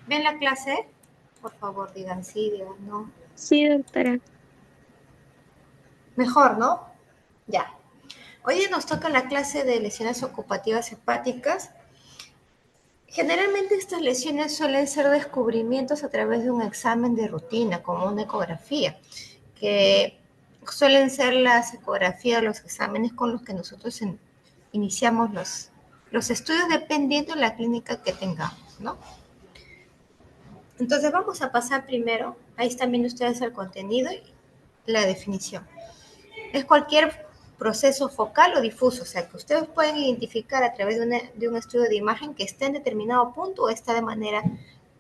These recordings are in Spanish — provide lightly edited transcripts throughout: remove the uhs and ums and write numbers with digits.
¿Ven la clase? Por favor, digan sí, digan no. Sí, doctora. Mejor, ¿no? Ya. Hoy nos toca la clase de lesiones ocupativas hepáticas. Generalmente estas lesiones suelen ser descubrimientos a través de un examen de rutina, como una ecografía, que suelen ser las ecografías, los exámenes con los que nosotros iniciamos los estudios dependiendo de la clínica que tengamos, ¿no? Entonces vamos a pasar primero, ahí están viendo ustedes el contenido y la definición. Es cualquier proceso focal o difuso, o sea, que ustedes pueden identificar a través de un estudio de imagen que está en determinado punto o está de manera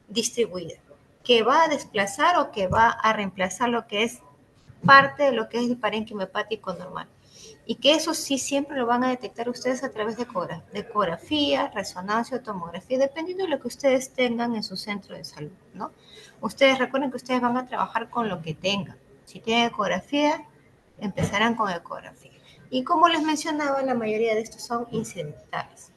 distribuida, que va a desplazar o que va a reemplazar lo que es parte de lo que es el parénquima hepático normal. Y que eso sí siempre lo van a detectar ustedes a través de ecografía, resonancia o tomografía, dependiendo de lo que ustedes tengan en su centro de salud, ¿no? Ustedes recuerden que ustedes van a trabajar con lo que tengan. Si tienen ecografía, empezarán con ecografía. Y como les mencionaba, la mayoría de estos son incidentales.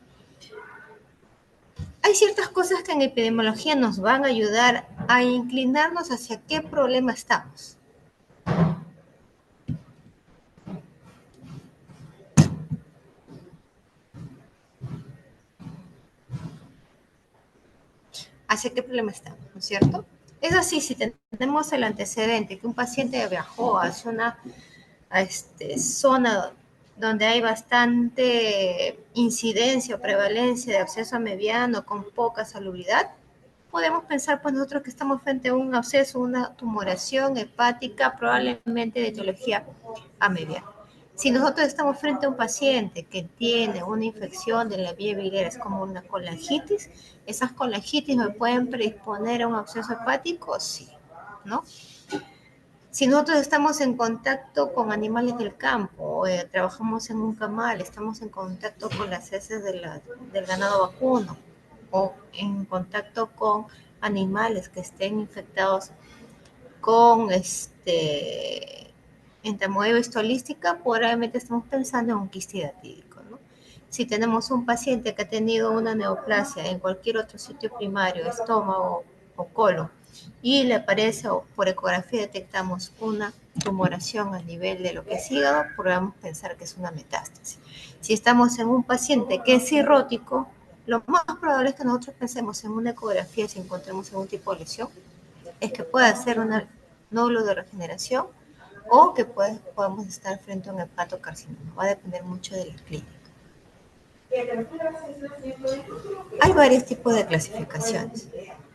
Hay ciertas cosas que en epidemiología nos van a ayudar a inclinarnos hacia qué problema estamos. ¿Hacia qué problema estamos? ¿No es cierto? Es así, si tenemos el antecedente que un paciente viajó hacia una zona donde hay bastante incidencia o prevalencia de absceso mediano con poca salubridad, podemos pensar pues nosotros que estamos frente a un absceso, una tumoración hepática, probablemente de etiología amebia. Si nosotros estamos frente a un paciente que tiene una infección de la vía biliar, es como una colangitis, esas colangitis me pueden predisponer a un absceso hepático, sí, ¿no? Si nosotros estamos en contacto con animales del campo, trabajamos en un camal, estamos en contacto con las heces del ganado vacuno o en contacto con animales que estén infectados con entamoeba holística, probablemente estamos pensando en un quistidatídico, ¿no? Si tenemos un paciente que ha tenido una neoplasia en cualquier otro sitio primario, estómago o colon, y le aparece o por ecografía detectamos una tumoración a nivel de lo que es hígado, podemos pensar que es una metástasis. Si estamos en un paciente que es cirrótico, lo más probable es que nosotros pensemos en una ecografía si encontramos algún tipo de lesión, es que pueda ser un nódulo de regeneración o que podemos estar frente a un hepatocarcinoma. Va a depender mucho de la clínica. Hay varios tipos de clasificaciones,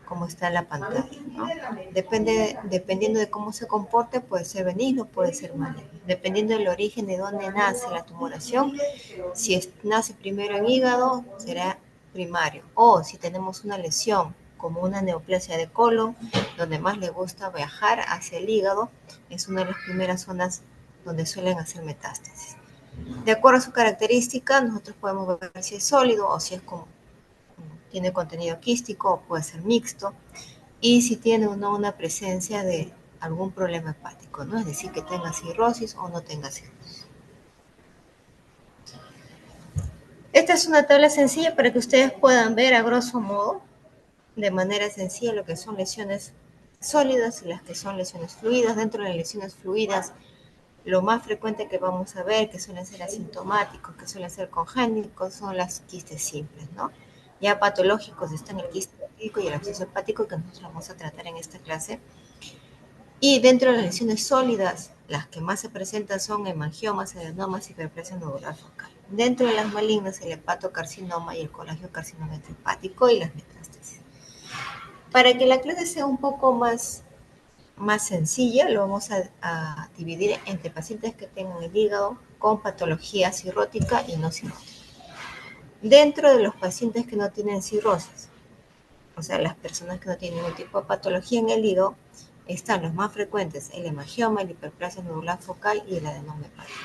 como está en la pantalla, ¿no? Dependiendo de cómo se comporte, puede ser benigno, puede ser maligno. Dependiendo del origen de dónde nace la tumoración, si nace primero en hígado, será primario. O si tenemos una lesión como una neoplasia de colon, donde más le gusta viajar hacia el hígado, es una de las primeras zonas donde suelen hacer metástasis. De acuerdo a su característica, nosotros podemos ver si es sólido o si es como tiene contenido quístico o puede ser mixto, y si tiene o no una presencia de algún problema hepático, ¿no? Es decir, que tenga cirrosis o no tenga cirrosis. Esta es una tabla sencilla para que ustedes puedan ver a grosso modo, de manera sencilla, lo que son lesiones sólidas y las que son lesiones fluidas. Dentro de las lesiones fluidas, lo más frecuente que vamos a ver, que suelen ser asintomáticos, que suelen ser congénitos, son las quistes simples, ¿no? Ya patológicos están el quiste hepático y el absceso hepático, que nosotros vamos a tratar en esta clase. Y dentro de las lesiones sólidas, las que más se presentan son hemangiomas, adenomas y hiperplasia nodular focal. Dentro de las malignas, el hepatocarcinoma y el colangiocarcinoma hepático y las metástasis. Para que la clase sea un poco más sencilla, lo vamos a dividir entre pacientes que tengan el hígado con patología cirrótica y no cirrótica. Dentro de los pacientes que no tienen cirrosis, o sea, las personas que no tienen ningún tipo de patología en el hígado, están los más frecuentes, el hemangioma, el hiperplasia nodular focal y el adenoma hepático.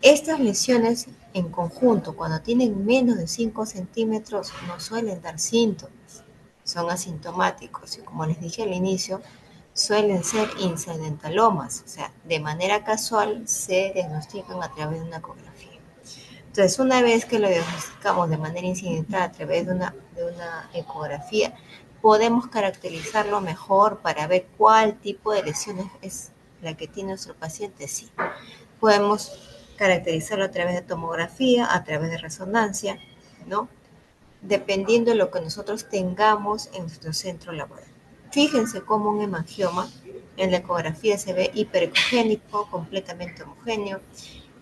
Estas lesiones en conjunto, cuando tienen menos de 5 centímetros, no suelen dar síntomas, son asintomáticos y como les dije al inicio, suelen ser incidentalomas, o sea, de manera casual se diagnostican a través de una ecografía. Entonces, una vez que lo diagnosticamos de manera incidental a través de una ecografía, podemos caracterizarlo mejor para ver cuál tipo de lesiones es la que tiene nuestro paciente. Sí, podemos caracterizarlo a través de tomografía, a través de resonancia, ¿no? Dependiendo de lo que nosotros tengamos en nuestro centro laboral. Fíjense cómo un hemangioma en la ecografía se ve hiperecogénico, completamente homogéneo.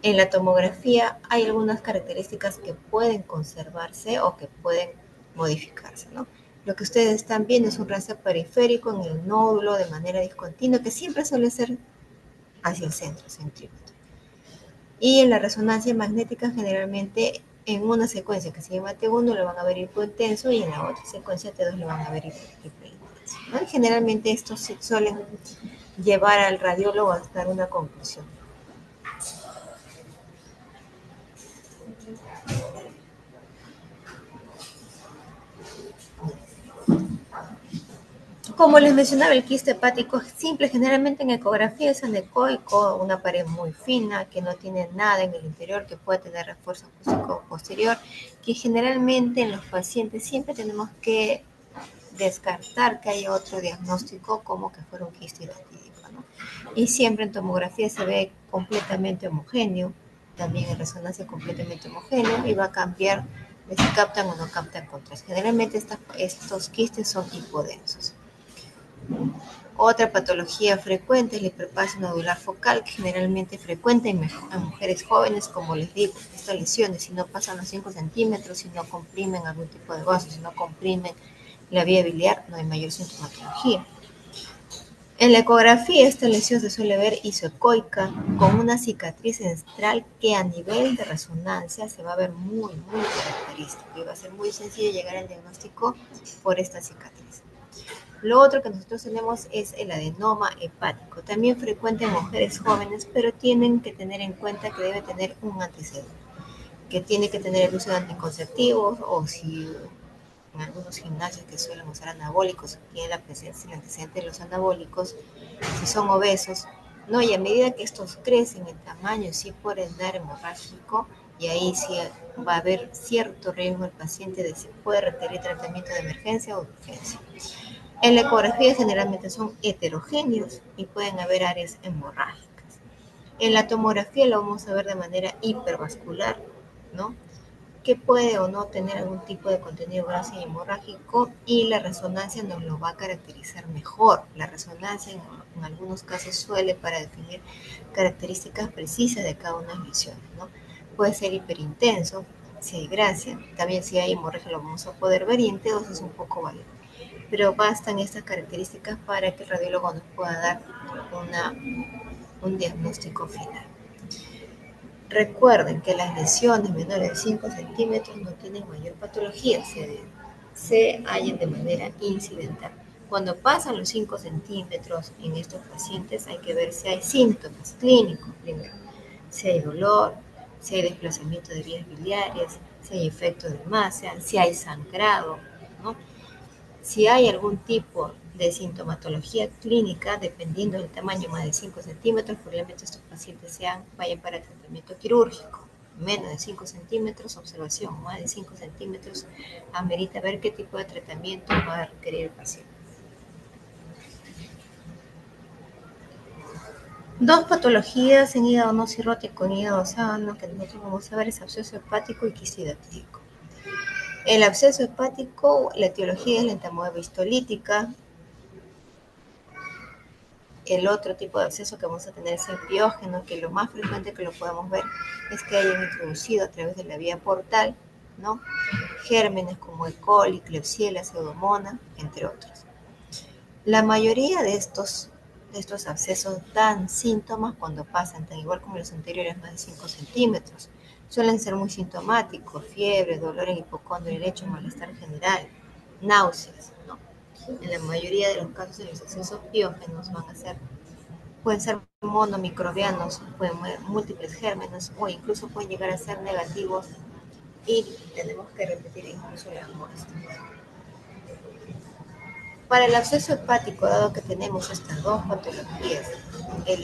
En la tomografía hay algunas características que pueden conservarse o que pueden modificarse, ¿no? Lo que ustedes están viendo es un rastreo periférico en el nódulo de manera discontinua, que siempre suele ser hacia el centro, centrípeto. Y en la resonancia magnética, generalmente en una secuencia que se llama T1 lo van a ver hipointenso y en la otra secuencia T2 lo van a ver hiperintenso, ¿no? Y generalmente estos suelen llevar al radiólogo a dar una conclusión. Como les mencionaba, el quiste hepático simple generalmente en ecografía es anecoico, una pared muy fina que no tiene nada en el interior, que puede tener refuerzo acústico posterior, que generalmente en los pacientes siempre tenemos que descartar que haya otro diagnóstico como que fuera un quiste hidratídico, ¿no? Y siempre en tomografía se ve completamente homogéneo, también en resonancia completamente homogéneo y va a cambiar de si captan o no captan contraste. Generalmente estos quistes son hipodensos. Otra patología frecuente es la hiperplasia nodular focal, que generalmente es frecuente en mujeres jóvenes, como les digo, estas lesiones, si no pasan los 5 centímetros, si no comprimen algún tipo de vaso, si no comprimen la vía biliar, no hay mayor sintomatología. En la ecografía esta lesión se suele ver isoecoica, con una cicatriz central que a nivel de resonancia se va a ver muy característico y va a ser muy sencillo llegar al diagnóstico por esta cicatriz. Lo otro que nosotros tenemos es el adenoma hepático, también frecuente en mujeres jóvenes, pero tienen que tener en cuenta que debe tener un antecedente, que tiene que tener el uso de anticonceptivos o si en algunos gimnasios que suelen usar anabólicos, tiene la presencia, el antecedente de los anabólicos, si son obesos, ¿no? Y a medida que estos crecen en tamaño, sí pueden dar hemorrágico y ahí sí va a haber cierto riesgo el paciente de si puede requerir tratamiento de emergencia o de urgencia. En la ecografía generalmente son heterogéneos y pueden haber áreas hemorrágicas. En la tomografía lo vamos a ver de manera hipervascular, ¿no? Que puede o no tener algún tipo de contenido graso y hemorrágico y la resonancia nos lo va a caracterizar mejor. La resonancia en algunos casos suele para definir características precisas de cada una de las lesiones, ¿no? Puede ser hiperintenso, si hay gracia, también si hay hemorragia lo vamos a poder ver y en T2 es un poco variable. Pero bastan estas características para que el radiólogo nos pueda dar un diagnóstico final. Recuerden que las lesiones menores de 5 centímetros no tienen mayor patología, se hallan de manera incidental. Cuando pasan los 5 centímetros en estos pacientes hay que ver si hay síntomas clínicos primero, si hay dolor, si hay desplazamiento de vías biliares, si hay efecto de masa, si hay sangrado, ¿no? Si hay algún tipo de sintomatología clínica, dependiendo del tamaño, más de 5 centímetros, probablemente estos pacientes vayan para tratamiento quirúrgico. Menos de 5 centímetros, observación, más de 5 centímetros, amerita ver qué tipo de tratamiento va a requerir el paciente. Dos patologías en hígado no cirrótico, en hígado sano, que nosotros vamos a ver es absceso hepático y quiste hidratídico. El absceso hepático, la etiología es la entamoeba histolítica. El otro tipo de absceso que vamos a tener es el piógeno, que lo más frecuente que lo podemos ver es que hayan introducido a través de la vía portal, ¿no? Gérmenes como E. coli, Klebsiella, Pseudomonas, entre otros. La mayoría de estos abscesos dan síntomas cuando pasan, tan igual como los anteriores, más de 5 centímetros. Suelen ser muy sintomáticos, fiebre, dolor en hipocondrio derecho, malestar general, náuseas, ¿no? En la mayoría de los casos, los abscesos piógenos pueden ser monomicrobianos, pueden ser múltiples gérmenes o incluso pueden llegar a ser negativos y tenemos que repetir incluso las muestras. Para el absceso hepático, dado que tenemos estas dos patologías, el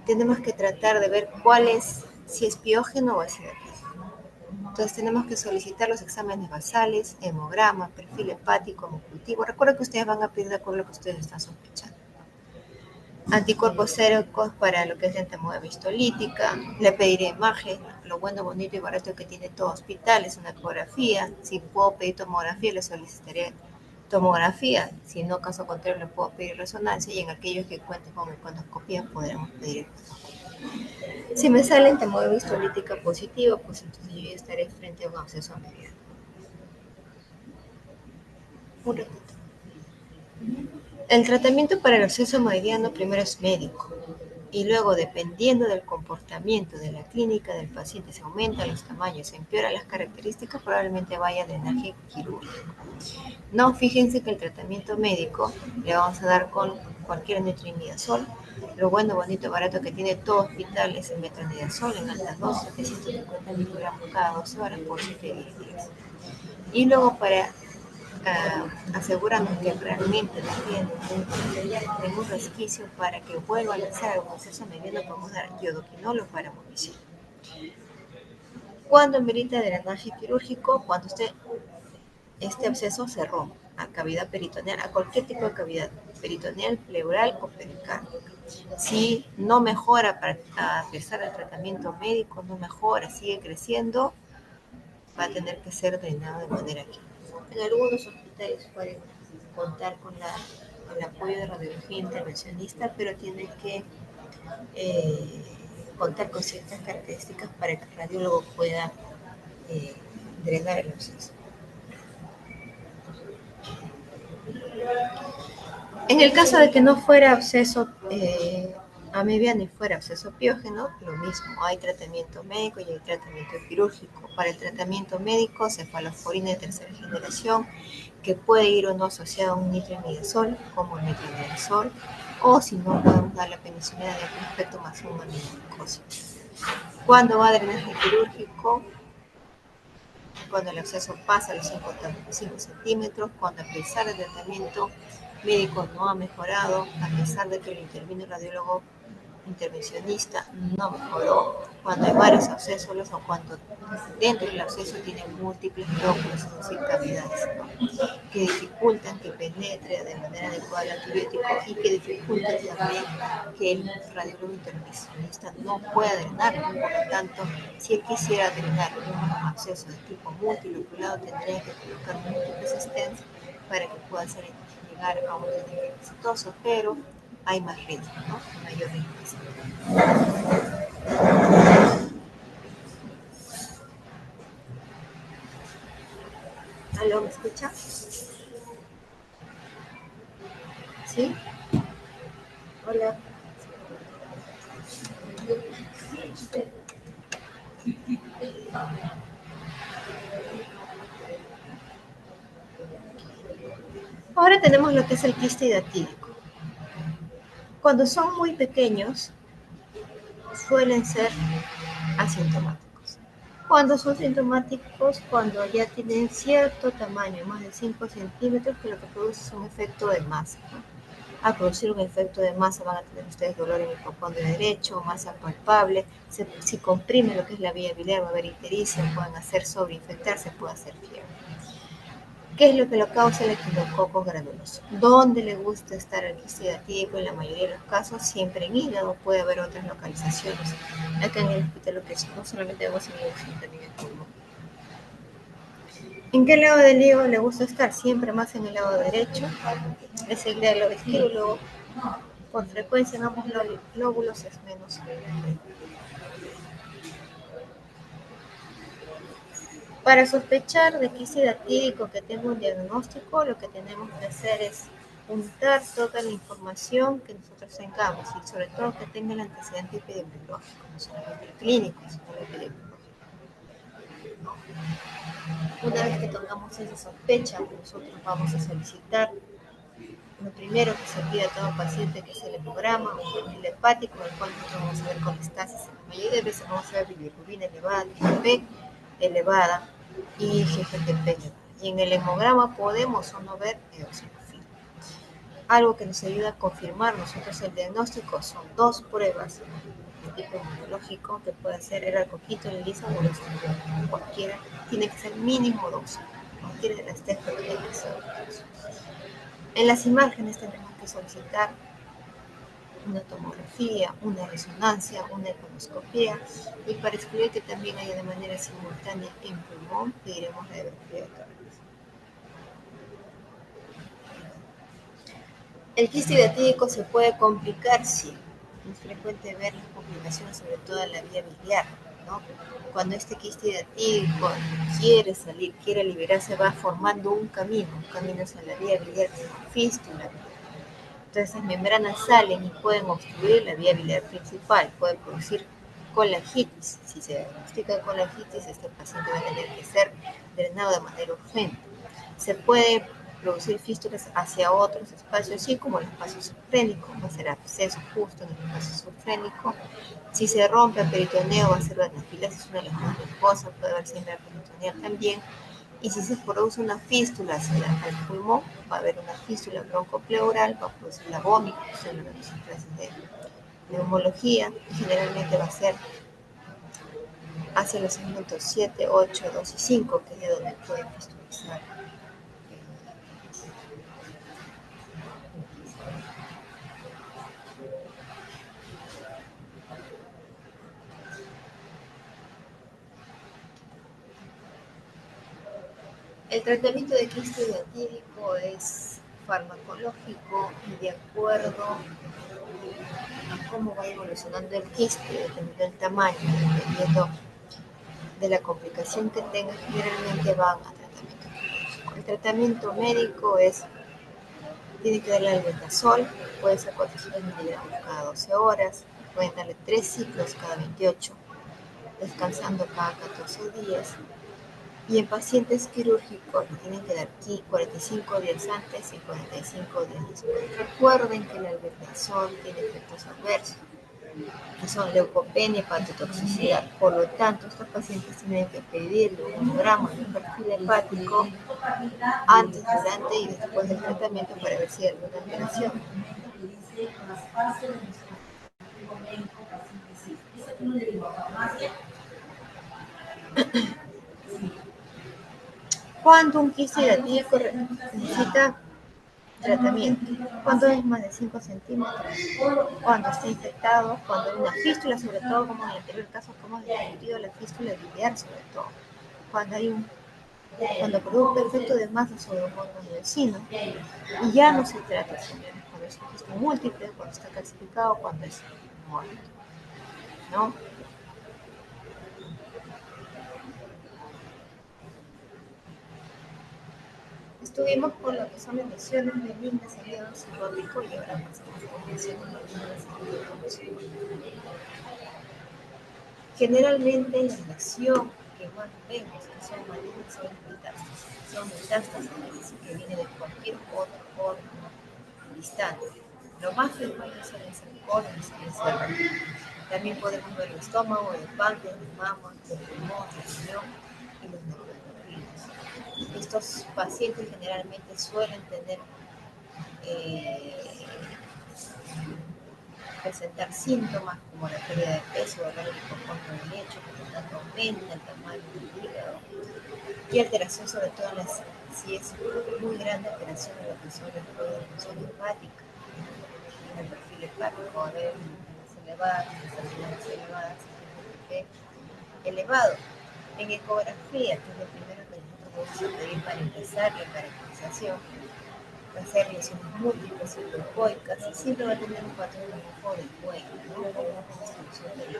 tenemos que tratar de ver cuál es, si es piógeno o acidopiógeno. Entonces tenemos que solicitar los exámenes basales, hemograma, perfil hepático, hemocultivo. Recuerden que ustedes van a pedir de acuerdo a lo que ustedes están sospechando. Anticuerpos séricos para lo que es la enfermedad histolítica. Le pediré imagen, lo bueno, bonito y barato que tiene todo hospital es una ecografía. Si puedo pedir tomografía, le solicitaré tomografía. Si no, caso contrario, le puedo pedir resonancia y en aquellos que cuenten con endoscopía podremos pedir. Si me sale enfermedad histolítica positiva, pues entonces yo ya estaré frente a un absceso mediano. Un ratito. El tratamiento para el absceso mediano primero es médico y luego, dependiendo del comportamiento de la clínica del paciente, se aumentan los tamaños, se empeoran las características, probablemente vaya a drenaje quirúrgico. No, fíjense que el tratamiento médico le vamos a dar con cualquier metronidazol. Lo bueno, bonito, barato que tiene todo hospital es el metronidazol en altas dosis, 750 miligramos cada 12 horas por 7 días. Y luego para asegurarnos que realmente no quede ningún resquicio para que vuelva a lanzar algún absceso mediano, podemos dar iodoquinol o paramomicina. ¿Cuándo amerita drenaje quirúrgico? Cuando este absceso se rompe a cavidad peritoneal, a cualquier tipo de cavidad peritoneal, pleural o pericárdica. Si no mejora a pesar del tratamiento médico, no mejora, sigue creciendo, va a tener que ser drenado de manera química. En algunos hospitales pueden contar con el apoyo de radiología intervencionista, pero tienen que contar con ciertas características para que el radiólogo pueda drenar el absceso. En el caso de que no fuera absceso amebiano y fuera absceso piógeno, lo mismo, hay tratamiento médico y hay tratamiento quirúrgico. Para el tratamiento médico, cefalosporina de tercera generación, que puede ir o no asociado a un nitronidazol, como el metronidazol, o si no, podemos dar la penicilina de algún aspecto más una aminoglicosa. ¿Cuándo va a drenaje quirúrgico? Cuando el absceso pasa los 5 centímetros, cuando a pesar del tratamiento médico no ha mejorado, a pesar de que lo intervino el radiólogo intervencionista, no mejoró, cuando hay varios abscesos o cuando dentro del absceso tiene múltiples lóbulos, es decir, cavidades, ¿no?, que dificultan que penetre de manera adecuada el antibiótico y que dificultan también que el radiólogo intervencionista no pueda drenarlo. Por lo tanto, si él quisiera drenar un absceso de tipo multiloculado, tendría que colocar múltiples stents para que pueda llegar a un drenaje exitoso, pero hay más riesgo, ¿no? Mayor riesgo. ¿Aló, me escucha? ¿Sí? Hola. Ahora tenemos lo que es el quiste hidatídico. Cuando son muy pequeños, suelen ser asintomáticos. Cuando son sintomáticos, cuando ya tienen cierto tamaño, más de 5 centímetros, que lo que produce es un efecto de masa, ¿no? Al producir un efecto de masa van a tener ustedes dolor en el hipocondrio derecho, masa palpable, si comprime lo que es la vía biliar va a haber ictericia, pueden hacer sobreinfectarse, puede hacer fiebre. ¿Qué es lo que lo causa? El echinococos granuloso. ¿Dónde le gusta estar el quiste hidatídico? En la mayoría de los casos, siempre en hígado, puede haber otras localizaciones. Acá en el hospital lo que es, no solamente vemos en hígado, sino también en pulmón. ¿En qué lado del hígado le gusta estar? Siempre más en el lado derecho, es el lado izquierdo, luego por frecuencia en ambos lóbulos es menos. Para sospechar de quiste hidatídico que tenga un diagnóstico, lo que tenemos que hacer es juntar toda la información que nosotros tengamos y sobre todo que tenga el antecedente epidemiológico, no solamente el clínico, sino el epidemiológico. Una vez que tengamos esa sospecha, nosotros vamos a solicitar lo primero que se pide a todo paciente, que es el hemograma, un perfil hepático, en el cual nosotros vamos a ver colestasis. La mayoría de veces vamos a ver bilirrubina elevada, GFP elevada y GFTP elevada. Y en el hemograma podemos o no ver eosinofil. Algo que nos ayuda a confirmar nosotros el diagnóstico son dos pruebas tipo inmunológico que puede ser el alcoquito, el lisa o el cualquiera, tiene que ser mínimo 2. Cualquiera de las tres tiene que ser 2. En las imágenes tenemos que solicitar una tomografía, una resonancia, una econoscopía, y para excluir que también haya de manera simultánea en pulmón, pediremos la ecografía de tórax. El quiste hidratídico se puede complicar, sí. Es frecuente ver las complicaciones, sobre todo en la vía biliar, ¿no? Cuando este quiste hidratídico quiere salir, quiere liberarse, va formando un camino hacia la vía biliar, fístula. Entonces las membranas salen y pueden obstruir la vía biliar principal, puede producir colangitis. Si se diagnostica colangitis, este paciente va a tener que ser drenado de manera urgente. Se puede producir fístulas hacia otros espacios, así como el espacio subfrénico, va a ser absceso justo en el espacio subfrénico. Si se rompe el peritoneo, va a ser la anafilaxis, una de las más riesgosas, puede haber síndrome peritoneal también. Y si se produce una fístula hacia el pulmón, va a haber una fístula broncopleural, va a producir la vómito, en las clases de neumología, y generalmente va a ser hacia los segmentos 7, 8, 2 y 5, que es de donde puede fistulizar. El tratamiento de quiste hidratídico es farmacológico y de acuerdo a cómo va evolucionando el quiste, dependiendo del tamaño, dependiendo de la complicación que tenga, generalmente van a tratamiento quirúrgico. El tratamiento médico tiene que darle albendazol, puede ser 400 miligramos cada 12 horas, pueden darle 3 ciclos cada 28, descansando cada 14 días. Y en pacientes quirúrgicos tienen que dar 45 días antes y 45 días después. Recuerden que el albendazol tiene efectos adversos, que son leucopenia y hepatotoxicidad. Por lo tanto, estos pacientes tienen que pedirle un gramo de perfil hepático antes, durante y después del tratamiento para ver si hay alguna alteración. Cuando un quiste hidratídico necesita tratamiento, cuando es más de 5 centímetros, cuando está infectado, cuando hay una fístula, sobre todo como en el anterior caso que hemos discutido, la fístula biliar sobre todo, cuando produce efecto de masa sobre un órgano vecino, y ya no se trata, señores, cuando es un quiste múltiple, cuando está calcificado, cuando es muerto, ¿no? Estuvimos con lo que son las lesiones benignas en hígado cirrótico y ahora pasamos con lesiones malignas en hígado. Generalmente la lesión que más vemos que son malignas son metástasis, es decir, que viene de cualquier otro órgano distante. Lo más frecuente suelen ser colon y suelen ser recto. También podemos ver el estómago, el páncreas, el mama, el pulmón, el riñón y los neuroendocrinos. Estos pacientes generalmente suelen tener presentar síntomas como la pérdida de peso, dolor del hipocondrio del lecho, que por tanto aumenta el tamaño del hígado, y alteración sobre todo si es muy grande alteración en lo que son las pruebas de función hepática, en el perfil hepático, a ver, elevadas, las elevadas, elevado. En ecografía, que es lo primero que nosotros vamos a pedir para empezar la caracterización, va a ser lesiones múltiples y leucoicas, y siempre va a tener un patrón rojo del cuello, ¿no? Una distribución del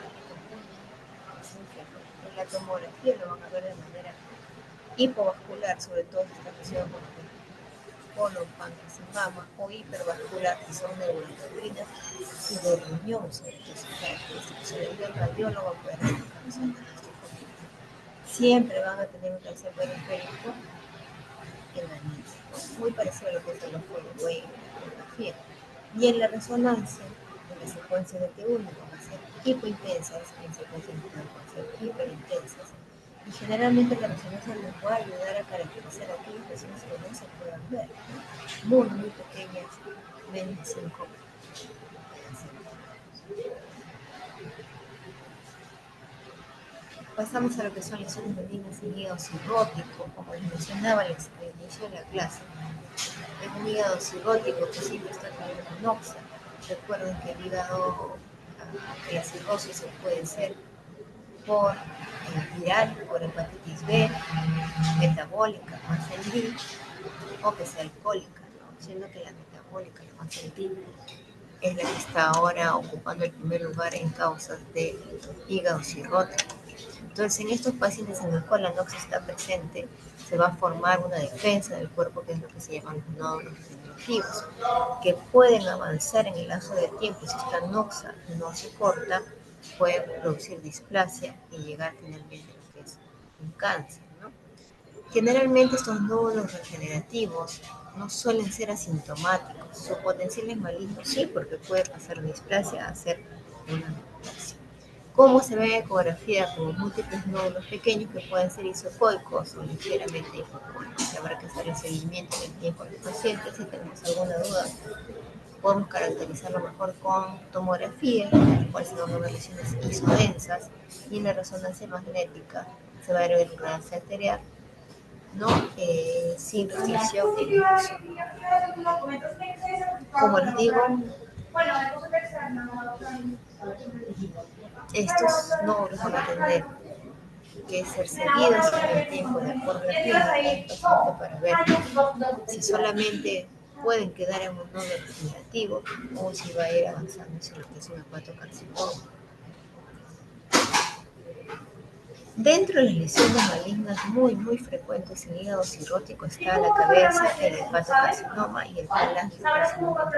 en la tomografía lo van a ver de manera hipovascular, sobre todo si está asociado con colon, páncreas y mama, o hipervascular, que son neuroendocrinas y de riñón, sobre todo sus características. El radiólogo puede reconocer. Siempre van a tener un tercer periférico en la niña, muy parecido a lo que es el ojo de buey en la ecografía. Y en la resonancia, en la secuencia de T1 van a ser hipointensas, en secuencia de T2 van a ser hiperintensas, y generalmente la resonancia nos va a ayudar a caracterizar aquellas lesiones que no se puedan ver, ¿no? Muy pequeñas, menos de 5. Pasamos a lo que son lesiones benignas en hígado cirrótico, como les mencionaba al inicio de la clase. Es un hígado cirrótico que siempre está con la noxa. Recuerden que el hígado, que la cirrosis se puede ser por viral, por hepatitis B, metabólica, más el D, o que sea alcohólica, ¿no? Siendo que la metabólica, la más el D, es la que está ahora ocupando el primer lugar en causas de hígado cirrótico. Entonces, en estos pacientes en los cuales la noxa está presente, se va a formar una defensa del cuerpo, que es lo que se llaman los nódulos regenerativos, que pueden avanzar en el lapso de tiempo. Si esta noxa no se corta, puede producir displasia y llegar finalmente a lo que es un cáncer, ¿no? Generalmente estos nódulos regenerativos no suelen ser asintomáticos. Su potencial es maligno, sí, porque puede pasar de displasia a ser una neoplasia. ¿Cómo se ve en ecografía? Como múltiples nódulos pequeños que pueden ser isocoicos o ligeramente hipocoicos. Habrá que hacer el seguimiento en el tiempo del paciente. Si tenemos alguna duda, podemos caracterizarlo mejor con tomografía, en la cual se van a ver lesiones isodensas, y en la resonancia magnética se va a ver el radar arterial, ¿no? Sin restricción en uso. Como les digo, estos nódulos van a tener que ser seguidos en el tiempo de acuerdo a la clínica del paciente para ver si solamente pueden quedar en un nódulo regenerativo o si va a ir avanzando hacia lo que es un hepatocarcinoma. Dentro de las lesiones malignas muy frecuentes en hígado cirrótico está la cabeza, el hepatocarcinoma y el colangiocarcinoma.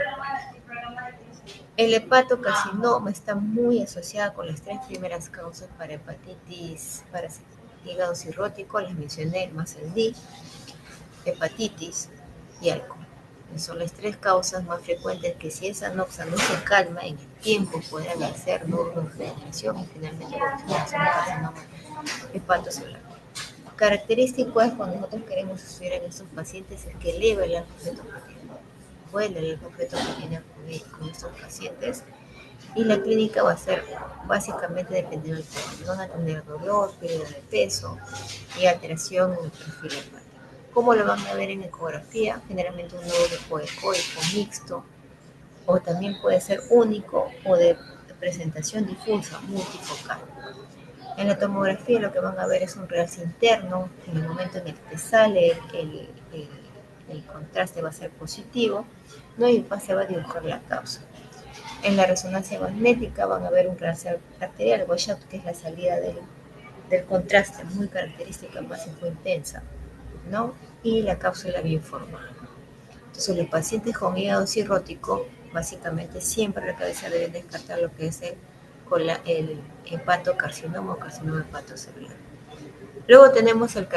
El hepatocarcinoma está muy asociado con las tres primeras causas para hepatitis, para hígado cirrótico, les mencioné más el D, hepatitis y alcohol. Son las tres causas más frecuentes que, si esa noxa no se calma en el tiempo, pueden hacer nódulos de regeneración y finalmente carcinoma hepatocelular. Característico es cuando nosotros queremos estudiar en estos pacientes es que eleva el alfa fetoproteinúrico. Vuela el alfa fetoproteinúrico con estos pacientes, y la clínica va a ser básicamente dependiendo del tema. Van a tener dolor, pérdida de peso y alteración en el perfil hepático. ¿Cómo lo van a ver en ecografía? Generalmente un nódulo coecoico mixto, o también puede ser único o de presentación difusa, multifocal. En la tomografía lo que van a ver es un realce interno. En el momento en el que sale el contraste va a ser positivo, ¿no? Y se va a dibujar la causa. En la resonancia magnética van a ver un realce arterial, washout, que es la salida del contraste, muy característica, más y muy intensa, ¿no? Y la cápsula bien formada. Entonces, los pacientes con hígado cirrótico, básicamente siempre la cabeza deben descartar lo que es el hepatocarcinoma o carcinoma hepatocelular. Luego tenemos el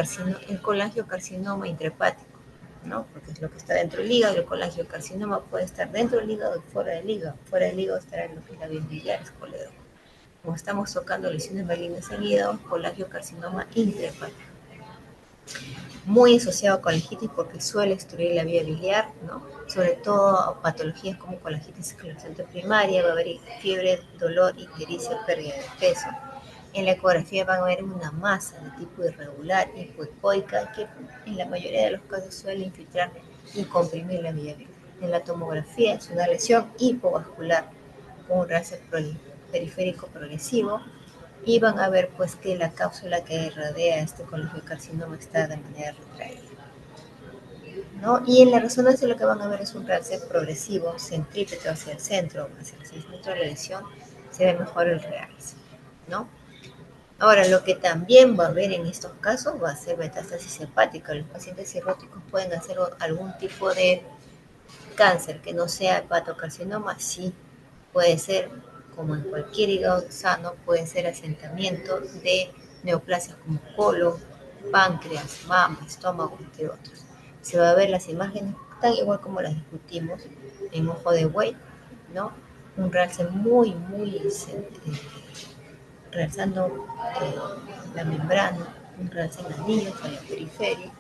colangiocarcinoma intrahepático, ¿no? Porque es lo que está dentro del hígado. El colangiocarcinoma puede estar dentro del hígado y fuera del hígado. Fuera del hígado estará en lo que es la vía biliar, escoledo. Como estamos tocando lesiones malignas en hígado, colangiocarcinoma intrahepático. Muy asociado a colangitis porque suele obstruir la vía biliar, ¿no? Sobre todo patologías como colangitis esclerosante primaria, va a haber fiebre, dolor, ictericia, pérdida de peso. En la ecografía van a ver una masa de tipo irregular, hipoecoica, que en la mayoría de los casos suele infiltrar y comprimir la vía biliar. En la tomografía es una lesión hipovascular con un realce periférico progresivo, y van a ver pues que la cápsula que rodea este colangiocarcinoma está de manera retraída, ¿no? Y en la resonancia lo que van a ver es un realce progresivo, centrípeto hacia el centro, hacia el centro de la lesión, se ve mejor el realce, ¿no? Ahora, lo que también va a haber en estos casos va a ser metástasis hepática. Los pacientes cirróticos pueden hacer algún tipo de cáncer que no sea hepatocarcinoma, sí, puede ser, como en cualquier hígado sano, puede ser asentamiento de neoplasias como colon, páncreas, mama, estómago, entre otros. Se va a ver las imágenes tan igual como las discutimos en ojo de buey, ¿no? Un realce muy realzando la membrana, un realce en anillos a la periferia,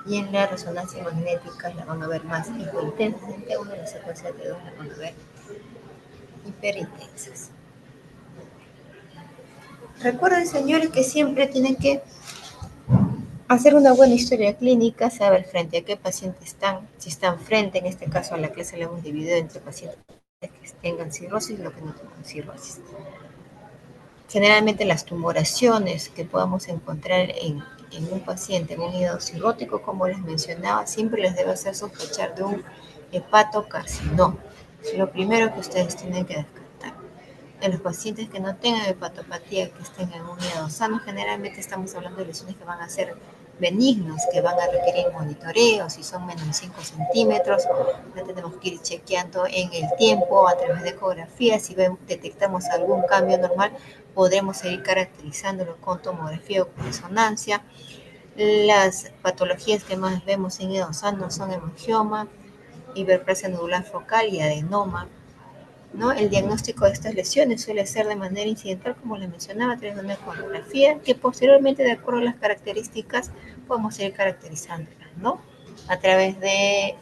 y en la resonancia magnética la van a ver más hipointensas, en T1 y la secuencia de T2 la van a ver hiperintensas. Recuerden, señores, que siempre tienen que hacer una buena historia clínica, saber frente a qué pacientes están, si están frente, en este caso a la clase la hemos dividido entre pacientes que tengan cirrosis y los que no tengan cirrosis. Generalmente las tumoraciones que podamos encontrar en un paciente, en un hígado cirrótico, como les mencionaba, siempre les debe hacer sospechar de un hepatocarcinoma. Es lo primero que ustedes tienen que descartar. En los pacientes que no tengan hepatopatía, que estén en un hígado sano, generalmente estamos hablando de lesiones que van a ser benignos, que van a requerir monitoreo, si son menos de 5 centímetros, la tenemos que ir chequeando en el tiempo a través de ecografía, si detectamos algún cambio normal, podremos seguir caracterizándolo con tomografía o con resonancia. Las patologías que más vemos en hígado sano son hemangioma, hiperplasia nodular focal y adenoma, ¿no? El diagnóstico de estas lesiones suele ser de manera incidental, como les mencionaba, a través de una ecografía, que posteriormente, de acuerdo a las características, podemos ir caracterizándolas, ¿no? A través de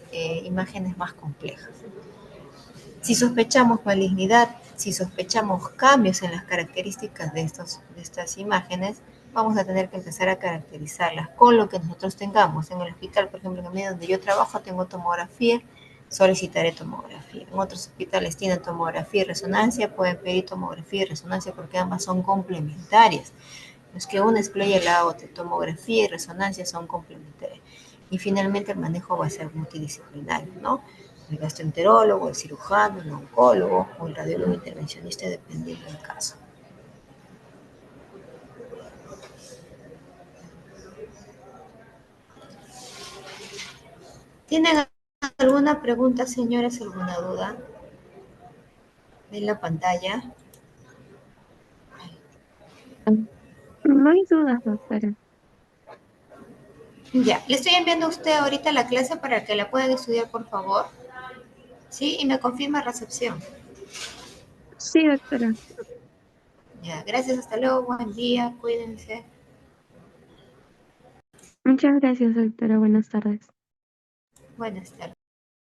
imágenes más complejas. Si sospechamos malignidad, si sospechamos cambios en las características de estas imágenes, vamos a tener que empezar a caracterizarlas con lo que nosotros tengamos. En el hospital, por ejemplo, en el medio donde yo trabajo, tengo tomografía, solicitaré tomografía. En otros hospitales tienen tomografía y resonancia, pueden pedir tomografía y resonancia porque ambas son complementarias. No es que una explaye la otra, tomografía y resonancia son complementarias. Y finalmente el manejo va a ser multidisciplinario, ¿no? El gastroenterólogo, el cirujano, el oncólogo o el radiólogo intervencionista, dependiendo del caso. ¿Tienen alguna pregunta, señores? ¿Alguna duda? ¿De la pantalla? No hay dudas, doctora. Ya, le estoy enviando a usted ahorita la clase para que la puedan estudiar, por favor. ¿Sí? Y me confirma recepción. Sí, doctora. Ya, gracias, hasta luego, buen día, cuídense. Muchas gracias, doctora. Buenas tardes. Buenas tardes.